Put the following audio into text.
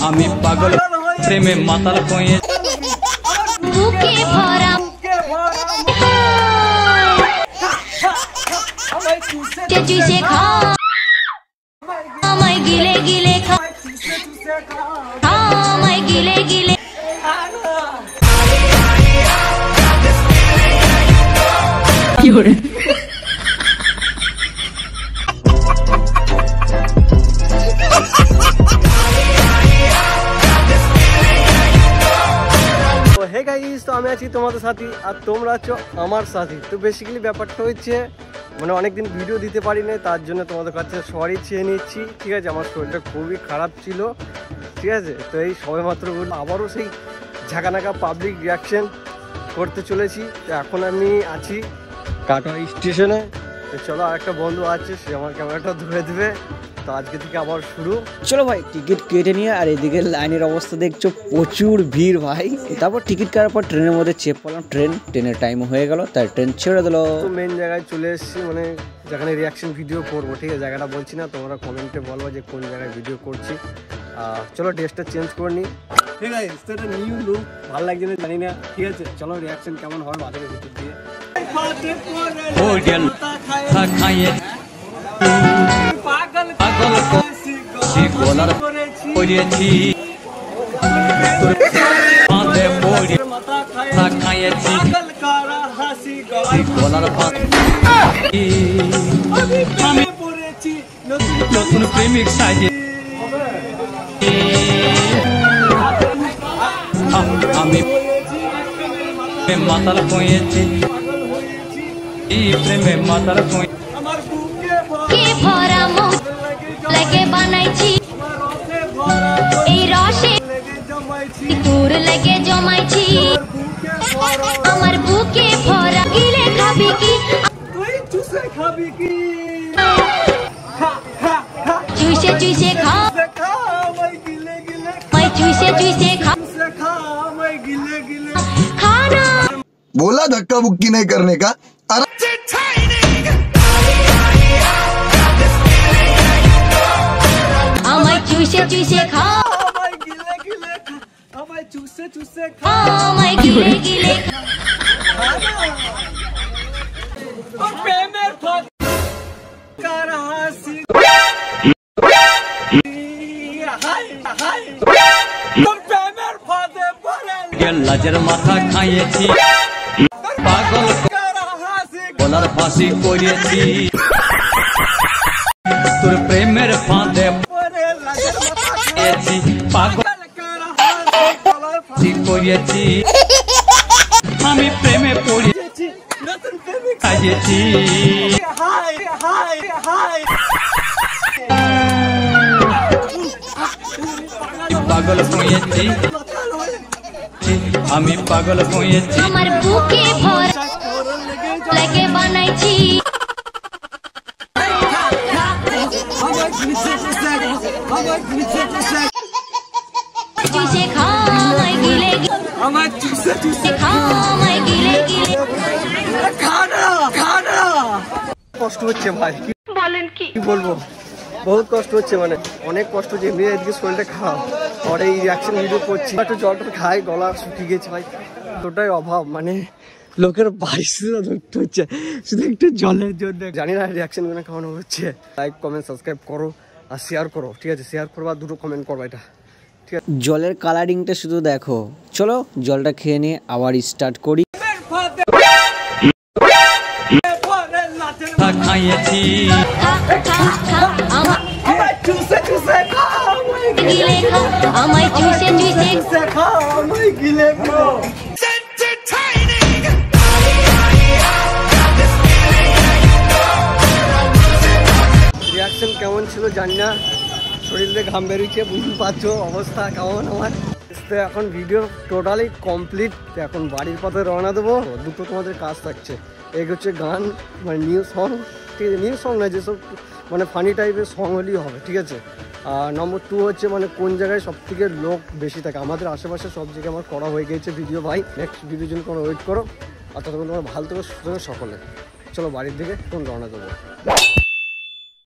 আমি পাগল প্রেমে মাতাল কয়ে বুকে ভরা চুষে খা আমায় গিলে গিলে খা আমায় গিলে গিলে কি হরে হে গাইস, তো আমি আছি তোমাদের সাথী আর তোমরা আছো আমার সাথী। তো বেসিক্যালি ব্যাপারটা হচ্ছে মানে অনেকদিন ভিডিও দিতে পারি না, তার জন্য তোমাদের কাছে সরি চেয়ে নিচ্ছি। ঠিক আছে, আমার শরীরটা খুবই খারাপ ছিল। ঠিক আছে, তো এই সবে মাত্র আবারও সেই ঝাঁকানাকা পাবলিক রিয়াকশন করতে চলেছি। তো এখন আমি আছি কাটোয়া স্টেশনে। তো চলো, আর একটা বন্ধু আছে, সে আমার ক্যামেরাটা ধরে দেবে। তো আজকে থেকে আবার শুরু। চলো ভাই, টিকিট কেটে নিয়ে, আর এদিকে লাইনের অবস্থা দেখছো, প্রচুর ভিড় ভাই। তারপর টিকিট কাটার পর ট্রেনের মধ্যে চেপ করলাম, ট্রেনের টাইম হয়ে গেল, তাই ট্রেন ছেড়ে দিল। তো মেন জায়গায় চলে এসেছি, মানে যেখানে রিয়াকশন ভিডিও করবো। ঠিক আছে, জায়গাটা বলছি না, তোমরা কমেন্টে বলবো যে কোন জায়গায় ভিডিও করছি। চলো ড্রেসটা চেঞ্জ করে নিই। ঠিক আছে, তো এটা নিউ লুক, ভালো লাগছে না জানি না। ঠিক আছে, চলো রিয়াকশন কেমন হয় বাজারের ভিতর দিয়ে। পাগল করেছি খাইয়েছি আমি নতুন প্রেমিক সাজে আমি মাতাল কয়েছি প্রেমে মাতাল কয়ে ভরা মুখ লাগে বানাইছি এই রসে তোর লাগে জমাইছি আমার বুকে ভরা গিলে খাবি কি তুই চুষে খাবি কি চুষে চুষে খা আমায় গিলে গিলে मैं चूसे चूसे खा আমায় গিলে গিলে खाना बोला धक्का मुक्की नहीं करने का। আমায় চুষে চুষে খা আমায় গিলে গিলে আমায় চুষে চুষে আমায় গিলে গিলে প্রেমের ফাঁদ কার হাসি হাই হাই প্রেমের ফাঁদে পড়ে লাজের মাথা খাইয়েছি পাগল কার হাসি বলার ফাঁসি করেছি তোর প্রেমের ফাঁদে পড়ে লাজের মাথা খাইয়েছি পাগল কার হাসি গলার ফাঁসি করেছি আমি প্রেমে পড়েছি ফাঁসি নতুন প্রেমিক খাইয়েছি হাই হাই হাই পাগল হয়েছি আমি পাগল হয়েছি আমার বুকে ভরা লাগে বানাইছি চুষে খা আমায় গিলে গিলে আমার চুষে চুষে খা আমায় গিলে গিলে খানা খানা কষ্ট হচ্ছে ভাই, বলেন কি কি বলবো, বহুত কষ্ট হচ্ছে, মানে অনেক কষ্ট হচ্ছে। এমনি আজকে শরীরটা খারাপ, আর এই রিয়াকশন ভিডিও করছি, একটু জলটা খাই, গলা শুকিয়ে গেছে ভাই, এতটাই অভাব, মানে লোকের বাইশে ধরতে হচ্ছে শুধু একটু জলের জন্য। জানি না রিয়াকশন গুলো কেমন হচ্ছে। লাইক কমেন্ট সাবস্ক্রাইব করো আর শেয়ার করো। ঠিক আছে, শেয়ার করবো আর দুটো কমেন্ট করবো। এটা ঠিক আছে, জলের কালারিংটা শুধু দেখো। চলো জলটা খেয়ে নিয়ে আবার স্টার্ট করি। খাইয়েছি আমায় চুষে চুষে খা আমায় গিলে খা আমায় চুষে চুষে চুষে খা আমায় গিলে খা। রিয়াকশন কেমন ছিল জানি না, শরীরে ঘাম বেরিয়েছে, বুঝতে পারছো অবস্থা কেমন আমার। তো এখন ভিডিও টোটালি কমপ্লিট। এখন বাড়ির পথে রওনা দেবো। দুটো তোমাদের কাজ থাকছে, এক হচ্ছে গান, মানে নিউ সং। ঠিক আছে, নিউ সং না, যেসব মানে ফানি টাইপের সং হলেই হবে। ঠিক আছে, আর নম্বর 2 হচ্ছে মানে কোন জায়গায় সব থেকে লোক বেশি থাকে। আমাদের আশেপাশে সব জায়গায় আমার করা হয়ে গেছে ভিডিও ভাই। নেক্সট ভিডিওর জন্য কোনো ওয়েট করো। আর ততক্ষণ তোমরা ভালো থেকো, সুস্থ থেকো সকলে। চলো বাড়ির দিকে এখন রওনা দেবো।